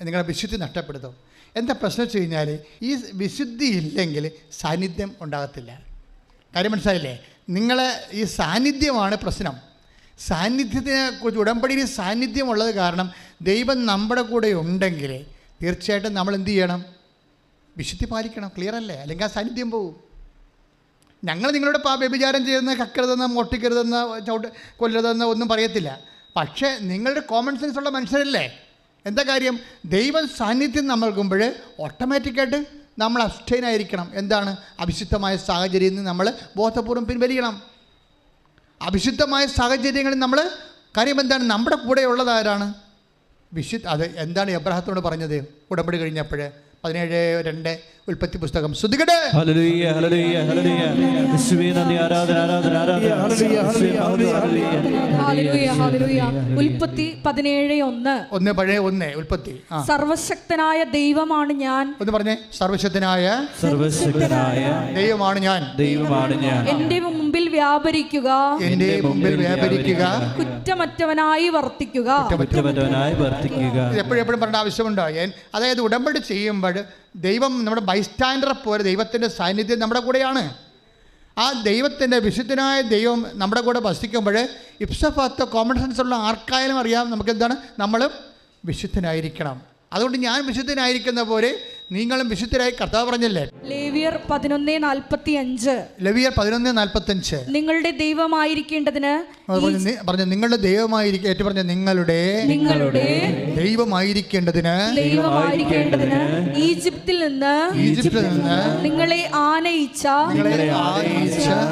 നിങ്ങളുടെ വിശുദ്ധി നഷ്ടപ്പെടുത്തും. എന്താ പ്രശ്നം വെച്ച് കഴിഞ്ഞാൽ ഈ വിശുദ്ധി ഇല്ലെങ്കിൽ സാന്നിധ്യം ഉണ്ടാകത്തില്ല. കാര്യം മനസ്സിലായില്ലേ? നിങ്ങളെ ഈ സാന്നിധ്യമാണ് പ്രശ്നം. സാന്നിധ്യത്തിനെ കുറിച്ച് ഉടമ്പടിയിൽ സാന്നിധ്യമുള്ളത് കാരണം ദൈവം നമ്മുടെ കൂടെ ഉണ്ടെങ്കിൽ തീർച്ചയായിട്ടും നമ്മൾ എന്ത് ചെയ്യണം? വിശുദ്ധി പാലിക്കണം. ക്ലിയർ അല്ലേ? അല്ലെങ്കിൽ ആ സാന്നിധ്യം പോകും. ഞങ്ങൾ നിങ്ങളോട് വ്യഭിചാരം ചെയ്യുന്ന, കക്കരുതെന്ന്, മോട്ടിക്കരുതെന്ന്, കൊല്ലരുതെന്ന് ഒന്നും പറയത്തില്ല. പക്ഷേ നിങ്ങളുടെ കോമൺ സെൻസ് ഉള്ള മനുഷ്യരല്ലേ? എന്താ കാര്യം? ദൈവം സാന്നിധ്യം നൽകുമ്പോൾ ഓട്ടോമാറ്റിക്കായിട്ട് നമ്മൾ അബ്സ്റ്റൈൻ ആയിരിക്കണം. എന്താണ്? അവിശുദ്ധമായ സാഹചര്യത്തിൽ നിന്ന് നമ്മൾ ബോധപൂർവ്വം പിൻവലിക്കണം. അവിശുദ്ധമായ സാഹചര്യങ്ങളിൽ നമ്മൾ കാര്യം എന്താണ്? നമ്മുടെ കൂടെ ഉള്ളത് ആരാണ്? അത് എന്താണ് എബ്രാഹത്തോട് പറഞ്ഞത് ഉടമ്പടി കഴിഞ്ഞപ്പോൾ? 17:2 ഉൽപ്പത്തി പുസ്തകം. ശ്രദ്ധിക്കട്ടെ. ഹല്ലേലൂയ ഹല്ലേലൂയ ഹല്ലേലൂയ. യേശുവേ നന്ദി, ആരാധന ആരാധന ആരാധന. ഹല്ലേലൂയ ഹല്ലേലൂയ. ഉൽപ്പത്തി 17:1. 1 പഴയ 1 ഉൽപ്പത്തി. സർവശക്തനായ ദൈവമാണ് ഞാൻ. ഒന്ന് പറഞ്ഞേ. സർവശക്തനായ ദൈവമാണ് ഞാൻ. എന്റെ മുമ്പിൽ വ്യാപരിക്കുക. കുറ്റമറ്റവനായി വർത്തിക്കുക. എപ്പോഴും പറയേണ്ട ആവശ്യമുണ്ടോ? അതായത് ഉടമ്പടി ചെയ്യുമ്പോൾ ദൈവം നമ്മുടെ ബൈസ്റ്റാൻഡറെ പോലെ ദൈവത്തിൻ്റെ സാന്നിധ്യം നമ്മുടെ കൂടെയാണ്. ആ ദൈവത്തിൻ്റെ വിശുദ്ധനായ ദൈവം നമ്മുടെ കൂടെ വസിക്കുമ്പോൾ ഇപ്സഫാത്ത് കോമൺ സെൻസ് ഉള്ള ആർക്കായാലും അറിയാം നമുക്കെന്താണ്, നമ്മൾ വിശുദ്ധനായിരിക്കണം. അതുകൊണ്ട് ഞാൻ വിശുദ്ധനായിരിക്കുന്ന പോലെ നിങ്ങളും വിശുദ്ധരായി കർത്താവ് പറഞ്ഞല്ലേ. ലേവ്യർ 11:45 നിങ്ങളുടെ ദൈവമായിരിക്കേണ്ടതിന് പറഞ്ഞു. നിങ്ങളുടെ ദൈവമായിരിക്കും പറഞ്ഞ നിങ്ങളുടെ ദൈവമായിരിക്കേണ്ടതിന് ഈജിപ്തിൽ നിന്ന് നിങ്ങളെ ആനയിച്ച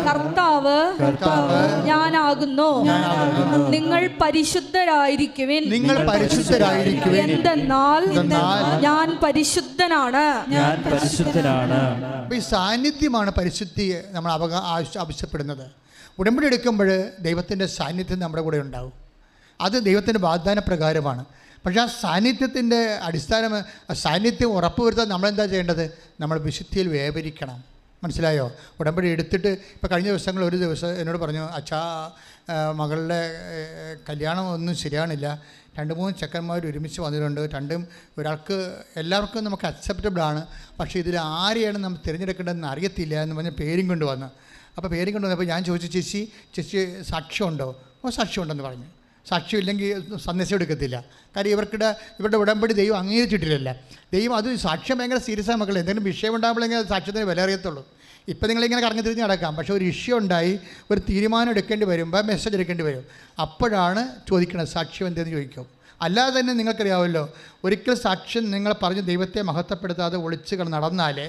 കർത്താവ് ഞാനാകുന്നു. നിങ്ങൾ പരിശുദ്ധരായിരിക്കുവിൻ. എന്തെന്നാൽ ഞാൻ പരിശുദ്ധനാണ്. ഈ സാന്നിധ്യമാണ് പരിശുദ്ധിയെ നമ്മൾ ആവശ്യപ്പെടുന്നത്. ഉടമ്പടി എടുക്കുമ്പോൾ ദൈവത്തിൻ്റെ സാന്നിധ്യം നമ്മുടെ കൂടെ ഉണ്ടാവും. അത് ദൈവത്തിൻ്റെ വാഗ്ദാന പ്രകാരമാണ്. പക്ഷേ ആ സാന്നിധ്യത്തിൻ്റെ സാന്നിധ്യം ഉറപ്പുവരുത്താൻ നമ്മളെന്താ ചെയ്യേണ്ടത്? നമ്മൾ വിശുദ്ധിയിൽ വ്യാപരിക്കണം. മനസ്സിലായോ? ഉടമ്പടി എടുത്തിട്ട് ഇപ്പോൾ കഴിഞ്ഞ ദിവസങ്ങൾ ഒരു ദിവസം എന്നോട് പറഞ്ഞു, അച്ഛാ മകളുടെ കല്യാണം ഒന്നും ശരിയാണില്ല, 2-3 ചെക്കന്മാർ ഒരുമിച്ച് വന്നിട്ടുണ്ട്, ഒരാൾക്ക് എല്ലാവർക്കും നമുക്ക് അക്സെപ്റ്റബിളാണ്, പക്ഷേ ഇതിൽ ആരെയാണ് നമ്മൾ തിരഞ്ഞെടുക്കേണ്ടതെന്ന് അറിയത്തില്ല എന്ന് പറഞ്ഞ് പേരും കൊണ്ടുവന്നു. അപ്പോൾ പേരും കൊണ്ടുവന്നപ്പോൾ ഞാൻ ചോദിച്ചു, ചേച്ചി സാക്ഷ്യമുണ്ടോ? സാക്ഷ്യമുണ്ടെന്ന് പറഞ്ഞു. സാക്ഷ്യമില്ലെങ്കിൽ സന്ദേശം എടുക്കത്തില്ല. കാര്യം ഇവരുടെ ഉടമ്പടി ദൈവം അംഗീകരിച്ചിട്ടില്ലല്ല. ദൈവം അത് സാക്ഷ്യം ഭയങ്കര സീരിയസ് ആയി. മക്കളെ എന്തെങ്കിലും വിഷയം ഉണ്ടാകുമ്പോഴെങ്കിൽ അത് സാക്ഷ്യത്തിന് വില അറിയത്തുള്ളൂ. ഇപ്പം നിങ്ങളിങ്ങനെ കറങ്ങി തിരിഞ്ഞ് നടക്കാം, പക്ഷേ ഒരു ഇഷ്യൂ ഉണ്ടായി ഒരു തീരുമാനം എടുക്കേണ്ടി വരുമ്പോൾ മെസ്സേജ് എടുക്കേണ്ടി വരും. അപ്പോഴാണ് ചോദിക്കുന്നത് സാക്ഷ്യം എന്തെന്ന് ചോദിക്കും. അല്ലാതെ തന്നെ നിങ്ങൾക്കറിയാമല്ലോ, ഒരിക്കൽ സാക്ഷ്യം നിങ്ങൾ പറഞ്ഞ് ദൈവത്തെ മഹത്വപ്പെടുത്താതെ ഒളിച്ച് നടന്നാൽ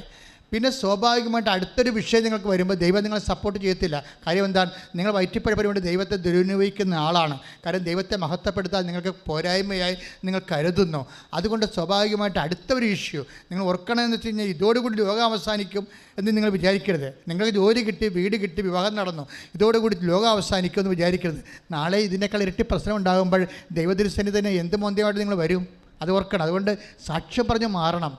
പിന്നെ സ്വാഭാവികമായിട്ട് അടുത്തൊരു വിഷയം നിങ്ങൾക്ക് വരുമ്പോൾ ദൈവം നിങ്ങളെ സപ്പോർട്ട് ചെയ്യത്തില്ല. കാര്യം എന്താണ്? നിങ്ങൾ വയറ്റിപ്പഴപ്പിന് വേണ്ടി ദൈവത്തെ ദുരുപയോഗിക്കുന്ന ആളാണ്. കാരണം ദൈവത്തെ മഹത്വപ്പെടുത്താൻ നിങ്ങൾക്ക് പോരായ്മയായി നിങ്ങൾ കരുതുന്നു. അതുകൊണ്ട് സ്വാഭാവികമായിട്ട് അടുത്ത ഒരു ഇഷ്യൂ നിങ്ങൾ ഓർക്കണമെന്ന് വെച്ച് കഴിഞ്ഞാൽ ഇതോടുകൂടി ലോകം അവസാനിക്കും എന്ന് നിങ്ങൾ വിചാരിക്കരുത്. നിങ്ങൾക്ക് ജോലി കിട്ടി, വീട് കിട്ടി, വിവാഹം നടന്നു, ഇതോടുകൂടി ലോകം അവസാനിക്കും എന്ന് വിചാരിക്കരുത്. നാളെ ഇതിനേക്കാൾ ഇരട്ടി പ്രശ്നം ഉണ്ടാകുമ്പോൾ ദൈവതിരുസന്നിധി തന്നെ എന്ത് മോന്തിയമായിട്ട് നിങ്ങൾ വരും, അത് ഓർക്കണം. അതുകൊണ്ട് സാക്ഷ്യം പറഞ്ഞ് മാറണം.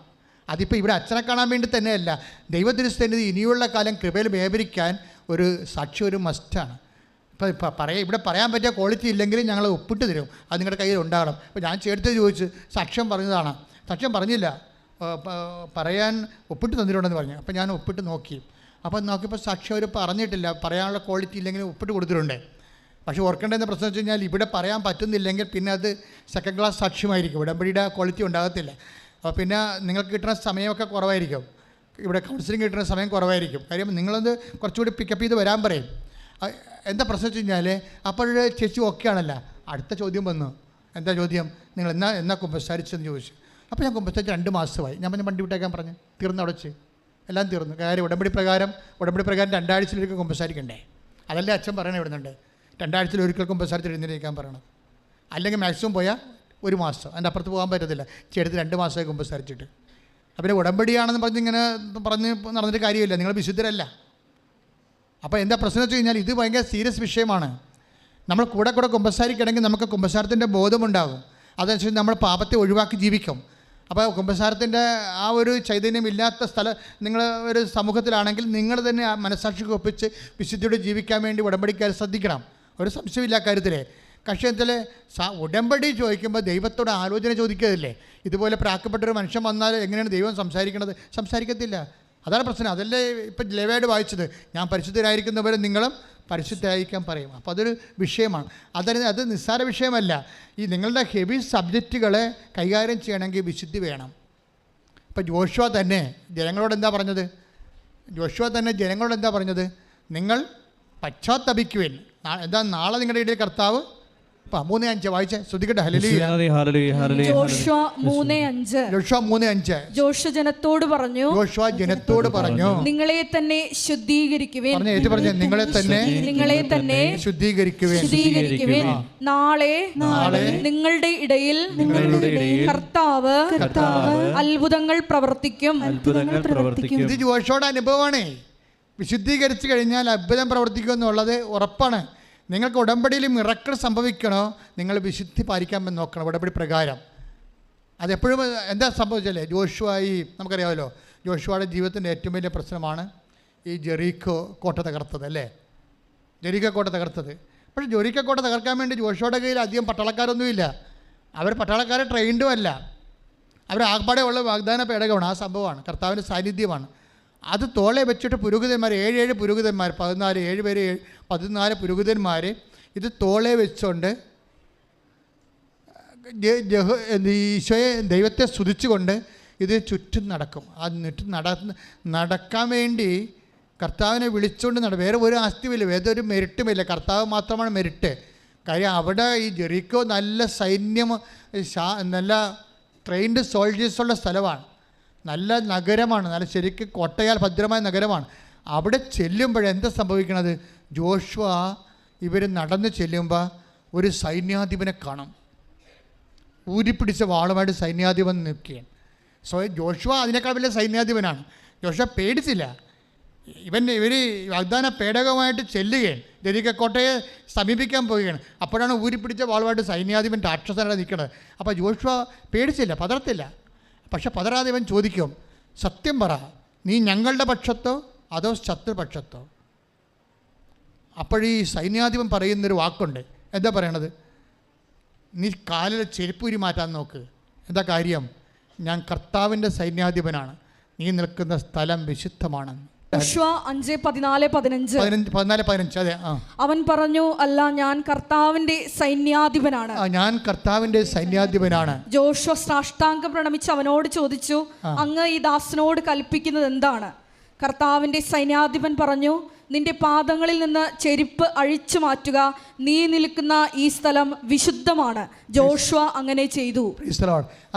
അതിപ്പോൾ ഇവിടെ അച്ഛനെ കാണാൻ വേണ്ടി തന്നെയല്ല, ദൈവതിരുസന്നിധി ഇനിയുള്ള കാലം കൃപയിൽ വ്യാപരിക്കാൻ ഒരു സാക്ഷി ഒരു മസ്റ്റാണ്. ഇപ്പോൾ ഇവിടെ പറയാൻ പറ്റിയ ക്വാളിറ്റി ഇല്ലെങ്കിലും ഞങ്ങൾ ഒപ്പിട്ട് തരും, അത് നിങ്ങളുടെ കയ്യിൽ ഉണ്ടാകണം. ഇപ്പോൾ ഞാൻ ചേർത്ത് ചോദിച്ചു, സാക്ഷ്യം പറഞ്ഞതാണ്, സാക്ഷ്യം പറഞ്ഞില്ല, പറയാൻ ഒപ്പിട്ട് തന്നിട്ടുണ്ടെന്ന് പറഞ്ഞു. അപ്പോൾ ഞാൻ ഒപ്പിട്ട് നോക്കി. അപ്പോൾ നോക്കിയപ്പോൾ സാക്ഷ്യം അവർ പറഞ്ഞിട്ടില്ല, പറയാനുള്ള ക്വാളിറ്റി ഇല്ലെങ്കിലും ഒപ്പിട്ട് കൊടുത്തിട്ടുണ്ട്. പക്ഷേ ഓർക്കേണ്ടതെന്ന് പ്രശ്നം വെച്ച് കഴിഞ്ഞാൽ ഇവിടെ പറയാൻ പറ്റുന്നില്ലെങ്കിൽ പിന്നെ അത് സെക്കൻഡ് ക്ലാസ് സാക്ഷ്യമായിരിക്കും, ഉടമ്പടിയുടെ ക്വാളിറ്റി ഉണ്ടാകത്തില്ല. അപ്പോൾ പിന്നെ നിങ്ങൾക്ക് കിട്ടുന്ന സമയമൊക്കെ കുറവായിരിക്കും, ഇവിടെ കൗൺസിലിംഗ് കിട്ടുന്ന സമയം കുറവായിരിക്കും. കാര്യം നിങ്ങളത് കുറച്ചുകൂടി പിക്കപ്പ് ചെയ്ത് വരാൻ പറയും. എന്താ പ്രശ്നം വെച്ച് കഴിഞ്ഞാൽ അപ്പോൾ ചേച്ചി ഓക്കെ ആണല്ലോ. അടുത്ത ചോദ്യം വന്നു. എന്താ ചോദ്യം? നിങ്ങൾ എന്നാ കുമ്പസാരിച്ചെന്ന് ചോദിച്ചു. അപ്പോൾ ഞാൻ കുമ്പസാരിച്ച് 2 മാസമായി. ഞാൻ പറഞ്ഞ വണ്ടി വിട്ടേക്കാൻ പറഞ്ഞു, തീർന്നു, അടച്ച് എല്ലാം തീർന്നു. കാര്യം ഉടമ്പടി പ്രകാരം 2 ആഴ്ചയിലൊരിക്കൽ കുമ്പസാരിക്കണ്ടേ? അതല്ലേ അച്ഛൻ പറയണേ ഇവിടുന്നുണ്ട്, 2 ആഴ്ചയിലൊരിക്കൽ കുമ്പസാരിച്ച് എഴുന്നേൽക്കാൻ പറയണം. അല്ലെങ്കിൽ മാക്സിമം പോയാൽ 1 മാസം, അതിൻ്റെ അപ്പുറത്ത് പോകാൻ പറ്റത്തില്ല. ചേട്ടത്ത് 2 മാസമായി കുമ്പസാരിച്ചിട്ട്. അപ്പം ഉടമ്പടിയാണെന്ന് പറഞ്ഞ് നടന്നിട്ട് കാര്യമില്ല, നിങ്ങൾ വിശുദ്ധരല്ല. അപ്പോൾ എന്താ പ്രശ്നം വെച്ച് കഴിഞ്ഞാൽ ഇത് ഭയങ്കര സീരിയസ് വിഷയമാണ്. നമ്മൾ കൂടെ കുമ്പസാരിക്കണമെങ്കിൽ നമുക്ക് കുമ്പസാരത്തിൻ്റെ ബോധമുണ്ടാകും. അതനുസരിച്ച് നമ്മൾ പാപത്തെ ഒഴിവാക്കി ജീവിക്കും. അപ്പോൾ കുമ്പസാരത്തിൻ്റെ ആ ഒരു ചൈതന്യം ഇല്ലാത്ത നിങ്ങൾ ഒരു സമൂഹത്തിലാണെങ്കിൽ നിങ്ങൾ തന്നെ മനസ്സാക്ഷിക്ക് ഒപ്പിച്ച് വിശുദ്ധിയോടെ ജീവിക്കാൻ വേണ്ടി ഉടമ്പടിക്കാർ ശ്രദ്ധിക്കണം. ഒരു സംശയമില്ല കാര്യത്തിലേ. കക്ഷത്തിൽ ഉടമ്പടി ചോദിക്കുമ്പോൾ ദൈവത്തോട് ആലോചന ചോദിക്കത്തില്ലേ? ഇതുപോലെ പ്രാക്കപ്പെട്ടൊരു മനുഷ്യൻ വന്നാൽ എങ്ങനെയാണ് ദൈവം സംസാരിക്കണത്? സംസാരിക്കത്തില്ല. അതാണ് പ്രശ്നം. അതല്ലേ ഇപ്പം ലേവ്യരോട് വായിച്ചത്, ഞാൻ പരിശുദ്ധരായിരിക്കുന്നവരെ നിങ്ങളും പരിശുദ്ധരായിരിക്കാൻ പറയും. അപ്പോൾ അതൊരു വിഷയമാണ്. അത് നിസ്സാര വിഷയമല്ല. ഈ നിങ്ങളുടെ ഹെവി സബ്ജക്റ്റുകളെ കൈകാര്യം ചെയ്യണമെങ്കിൽ വിശുദ്ധി വേണം. ഇപ്പം ജോഷുവ തന്നെ ജനങ്ങളോട് എന്താ പറഞ്ഞത്? നിങ്ങൾ പശ്ചാത്തപിക്കുവിൻ. എന്താ നാളെ നിങ്ങളുടെ ഇടയിൽ കർത്താവ് 3:5 വായിച്ചേ, ശ്രദ്ധിക്കട്ടെ. ഹല്ലേലൂയ. ഹല്ലേലൂയ, ഹല്ലേലൂയ. ജോഷുവ 3:5. യോശുവ 3:5. ജോഷുവ ജനത്തോട് പറഞ്ഞു, നിങ്ങളെ തന്നെ ശുദ്ധീകരിക്കുവിൻ. പറഞ്ഞേ, നിങ്ങളെ തന്നെ ശുദ്ധീകരിക്കുവിൻ. നാളെ നിങ്ങളുടെ ഇടയിൽ കർത്താവ് അത്ഭുതങ്ങൾ പ്രവർത്തിക്കും. ഇത് ജോഷുവയുടെ അനുഭവമാണ്. വിശുദ്ധീകരിച്ചു കഴിഞ്ഞാൽ അത്ഭുതം പ്രവർത്തിക്കും എന്നുള്ളത് ഉറപ്പാണ്. നിങ്ങൾക്ക് ഉടമ്പടിയിൽ മിറക്കിൾ സംഭവിക്കണോ, നിങ്ങൾ വിശുദ്ധി പാലിക്കാൻ നോക്കണം ഉടമ്പടി പ്രകാരം. അതെപ്പോഴും എന്താ സംഭവിച്ചല്ലേ, നമുക്കറിയാമല്ലോ, ജോഷുവയുടെ ജീവിതത്തിൻ്റെ ഏറ്റവും വലിയ പ്രശ്നമാണ് ഈ ജെറീക്കോ കോട്ട തകർത്തത് അല്ലേ, ജെറീക്കോ കോട്ട തകർത്തത്. പക്ഷേ ജെറീക്കോ കോട്ട തകർക്കാൻ വേണ്ടി ജോഷുവയുടെ കയ്യിൽ അധികം പട്ടാളക്കാരൊന്നുമില്ല. അവർ പട്ടാളക്കാരെ ട്രെയിൻഡും അല്ല, അവർ ആകപ്പാടെ ഉള്ള വാഗ്ദാന പേടകമാണ്. ആ സംഭവമാണ്, കർത്താവിൻ്റെ സാന്നിധ്യമാണ്. അത് തോളെ വെച്ചിട്ട് പുരോഹിതന്മാർ 7 പുരോഹിതന്മാർ 14 പുരോഹിതന്മാർ ഇത് തോളെ വെച്ചുകൊണ്ട് ഈശോയെ ദൈവത്തെ സ്തുതിച്ചുകൊണ്ട് ഇത് ചുറ്റും നടക്കും. നടക്കാൻ വേണ്ടി കർത്താവിനെ വിളിച്ചുകൊണ്ട് വേറെ ഒരു ആസ്തിയുമില്ല, വേറൊരു മെരിട്ടുമില്ല, കർത്താവ് മാത്രമാണ് മെരിട്ട്. കാര്യം അവിടെ ഈ ജെറിക്കോ നല്ല സൈന്യം, നല്ല ട്രെയിൻഡ് സോൾജേഴ്സുള്ള സ്ഥലമാണ്, നല്ല നഗരമാണ്, നല്ല ശരിക്കും കോട്ടയാൽ ഭദ്രമായ നഗരമാണ്. അവിടെ ചെല്ലുമ്പോഴെന്താ സംഭവിക്കണത്, ജോഷുവ ഇവർ നടന്ന് ചെല്ലുമ്പോൾ ഒരു സൈന്യാധിപനെ കാണും. ഊരിപ്പിടിച്ച വാളുമായിട്ട് സൈന്യാധിപൻ നിൽക്കുകയാണ്. ജോഷുവ അതിനേക്കാൾ വലിയ സൈന്യാധിപനാണ്. ജോഷുവ പേടിച്ചില്ല. ഇവർ വാഗ്ദാന പേടകമായിട്ട് ചെല്ലുകയാണ്, ജെറിക്കോ കോട്ടയെ സമീപിക്കാൻ പോവുകയാണ്. അപ്പോഴാണ് ഊരിപ്പിടിച്ച വാളുമായിട്ട് സൈന്യാധിപൻ രാക്ഷസനാണ് നിൽക്കുന്നത്. അപ്പോൾ ജോഷുവ പേടിച്ചില്ല, പതർത്തില്ല. പക്ഷെ പതറാതെ ഇവൻ ചോദിക്കും, സത്യം പറ, നീ ഞങ്ങളുടെ പക്ഷത്തോ അതോ ശത്രുപക്ഷത്തോ? അപ്പോഴീ സൈന്യാധിപൻ പറയുന്നൊരു വാക്കുണ്ട്. എന്താ പറയണത്, നീ കാലിലെ ചെരുപ്പൂരി മാറ്റാൻ നോക്ക്. എന്താ കാര്യം, ഞാൻ കർത്താവിൻ്റെ സൈന്യാധിപനാണ്, നീ നിൽക്കുന്ന സ്ഥലം വിശുദ്ധമാണെന്ന്. യോശുവ 5:14-15. അതെ. അവൻ പറഞ്ഞു, അല്ല, ഞാൻ കർത്താവിന്റെ സൈന്യാധിപനാണ്. ഞാൻ കർത്താവിന്റെ സൈന്യാധിപനാണ്. ജോഷുവ സാഷ്ടാംഗം പ്രണമിച്ച് അവനോട് ചോദിച്ചു, അങ്ങ് ഈ ദാസനോട് കൽപ്പിക്കുന്നത് എന്താണ്? കർത്താവിന്റെ സൈന്യാധിപൻ പറഞ്ഞു, നിന്റെ പാദങ്ങളിൽ നിന്ന് ചെരുപ്പ് അഴിച്ചു മാറ്റുക, നീ നിൽക്കുന്ന ഈ സ്ഥലം വിശുദ്ധമാണ്. ജോഷുവ അങ്ങനെ ചെയ്തു.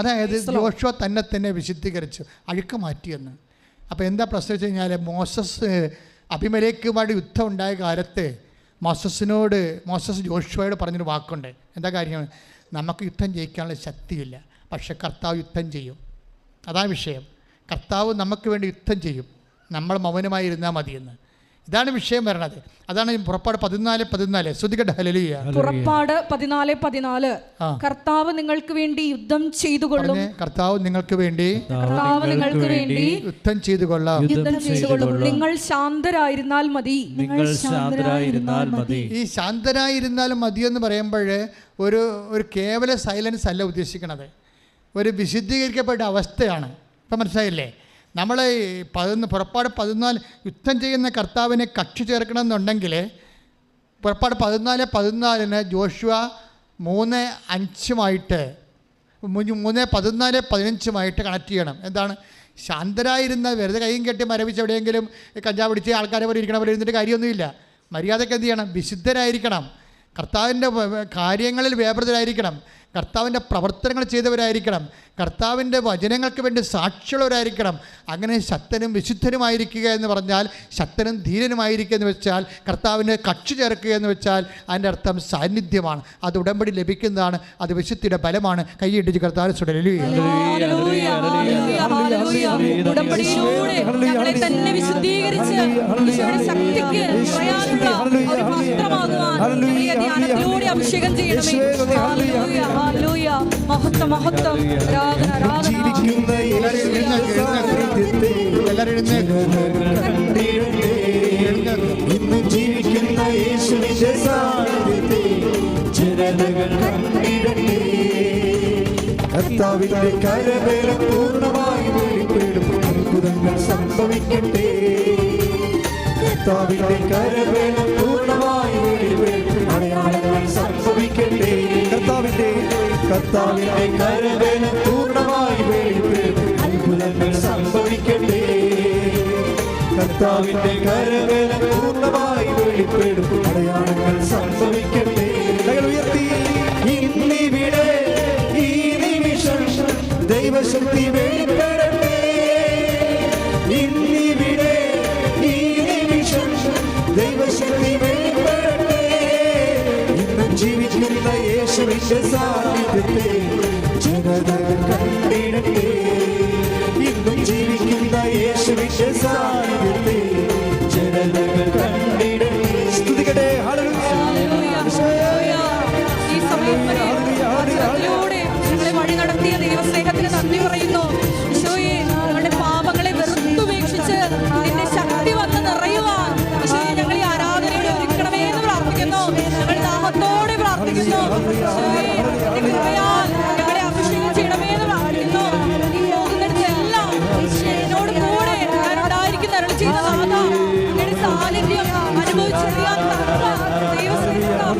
അതായത് ജോഷുവ തന്നെ വിശുദ്ധീകരിച്ചു, അഴുക്ക് മാറ്റിയെന്ന്. അപ്പോൾ എന്താ പ്രശ്നം വെച്ച് കഴിഞ്ഞാൽ, മോസസ് അബിമേലെക്കുമായിട്ട് യുദ്ധം ഉണ്ടായ കാലത്ത് മോസസ് ജോഷുവയോട് പറഞ്ഞൊരു വാക്കുണ്ട്. എന്താ കാര്യം, നമുക്ക് യുദ്ധം ജയിക്കാനുള്ള ശക്തിയില്ല, പക്ഷെ കർത്താവ് യുദ്ധം ചെയ്യും. അതാണ് വിഷയം. കർത്താവ് നമുക്ക് വേണ്ടി യുദ്ധം ചെയ്യും, നമ്മൾ മൗനമായി ഇരുന്നാൽ മതിയെന്ന്. ഇതാണ് വിഷയം വരണത്. അതാണ് പുറപ്പാട് 14:14. ശ്രദ്ധിക്കട്ടെ. ഹല്ലേലൂയ. പുറപ്പാട് 14:14. കർത്താവ് നിങ്ങൾക്ക് വേണ്ടി യുദ്ധം ചെയ്തുകൊള്ളും. കർത്താവ് നിങ്ങൾക്ക് വേണ്ടി യുദ്ധം ചെയ്തുകൊള്ളാം. നിങ്ങൾ ശാന്തരായിരുന്നാൽ മതി. ഈ ശാന്തരായിരുന്നാലും മതി എന്ന് പറയുമ്പോൾ ഒരു കേവല സൈലൻസ് അല്ല ഉദ്ദേശിക്കണത്, ഒരു വിശുദ്ധീകരിക്കപ്പെട്ട അവസ്ഥയാണ്. ഇപ്പം മനസ്സിലായില്ലേ? നമ്മൾ പുറപ്പാട് 14 യുദ്ധം ചെയ്യുന്ന കർത്താവിനെ കക്ഷി ചേർക്കണമെന്നുണ്ടെങ്കിൽ പുറപ്പാട് 14:14 ജോഷുവ 3:5 3:14-15 കണക്ട് ചെയ്യണം. എന്താണ്, ശാന്തരായിരുന്ന വെറുതെ കൈയും കെട്ടി മരവിച്ച് എവിടെയെങ്കിലും കഞ്ചാവ് പിടിച്ച് ആൾക്കാരെ പോലെ ഇരിക്കണ പോലെ ഇരുന്നിട്ട് കാര്യമൊന്നുമില്ല. മര്യാദയ്ക്ക് എന്ത് ചെയ്യണം, വിശുദ്ധരായിരിക്കണം, കർത്താവിൻ്റെ കാര്യങ്ങളിൽ വ്യാപൃതരായിരിക്കണം, കർത്താവിൻ്റെ പ്രവർത്തനങ്ങൾ ചെയ്തവരായിരിക്കണം, കർത്താവിൻ്റെ വചനങ്ങൾക്ക് വേണ്ടി സാക്ഷിയുള്ളവരായിരിക്കണം. അങ്ങനെ ശക്തനും വിശുദ്ധനുമായിരിക്കുക എന്ന് പറഞ്ഞാൽ, ശക്തനും ധീരനുമായിരിക്കുക എന്ന് വെച്ചാൽ, കർത്താവിനെ കക്ഷി ചേർക്കുക എന്ന് വെച്ചാൽ അതിൻ്റെ അർത്ഥം സാന്നിധ്യമാണ്. അത് ഉടമ്പടി ലഭിക്കുന്നതാണ്, അത് വിശുദ്ധിയുടെ ബലമാണ്. കൈയിട്ടിച്ച് കർത്താവ് അഭിഷേകം ചെയ്യണമേ. മഹത്വം മഹത്വം. ഇന്ന് ജീവിക്കുന്ന യേശുവിന്റെ സാന്നിധ്യത്തെ ജനതകൾ കണ്ടിടട്ടെ. കർത്താവിന്റെ കരവേലം പൂർണ്ണമായി വെളിപ്പെടും, അത്ഭുതങ്ങൾ സംഭവിക്കട്ടെ. കർത്താവിന്റെ കരവേലം പൂർണ്ണമായി വെളിപ്പെടും, അടയാളങ്ങൾ സംഭവിക്കട്ടെ. കർത്താവിന്റെ കരവേലം പൂർണ്ണമായി വെളിപ്പെടും, അത്ഭുതങ്ങൾ സംഭവിക്കട്ടെ. കർത്താവിന്റെ കരവേലം പൂർണ്ണമായി വെളിപ്പെടും, അടയാളങ്ങൾ സംഭവിക്കട്ടെ. ഉയർത്തി ജനതകൾ കണ്ടിടട്ടെ ഇന്നും ജീവിക്കുന്ന യേശുവിന്റെ സാന്നിധ്യത്തെ ജനതകൾ കണ്ടിടട്ടെ. സ്തുതിക്കട്ടെ. ഹല്ലേലൂയ. ഈ സമയം വരെ വചനത്തിലൂടെ ഞങ്ങളെ വഴി നടത്തിയ ദൈവസ്നേഹത്തിന് നന്ദി പറയുന്നു. ഈശോയെ, ഞങ്ങളുടെ പാപങ്ങളെ വെറുത്തുപേക്ഷിച്ച് നിന്റെ ശക്തി വന്ന് നിറയുവാൻ ഈശോയെ ഞങ്ങളെ ആരാധനയോടെ ഒരുക്കണമേ എന്ന് പ്രാർത്ഥിക്കുന്നു. ഞങ്ങൾ ദാഹത്തോടെ പ്രാർത്ഥിക്കുന്നു. ഈശോയെ, നിന്റെ കൃപയാൽ ഞങ്ങളെ അഭിഷേകം ചെയ്യണമേ എന്ന് പ്രാർത്ഥിക്കുന്നു. ഈ പോകുന്നിടത്തെല്ലാം എന്നോട് കൂടെ ഞാൻ ഉണ്ടായിരിക്കുന്ന അരുളി ചെയ്ത നാഥ, അങ്ങയുടെ സാന്നിധ്യം അനുഭവിച്ചറിയാൻ ദൈവസ്നേഹം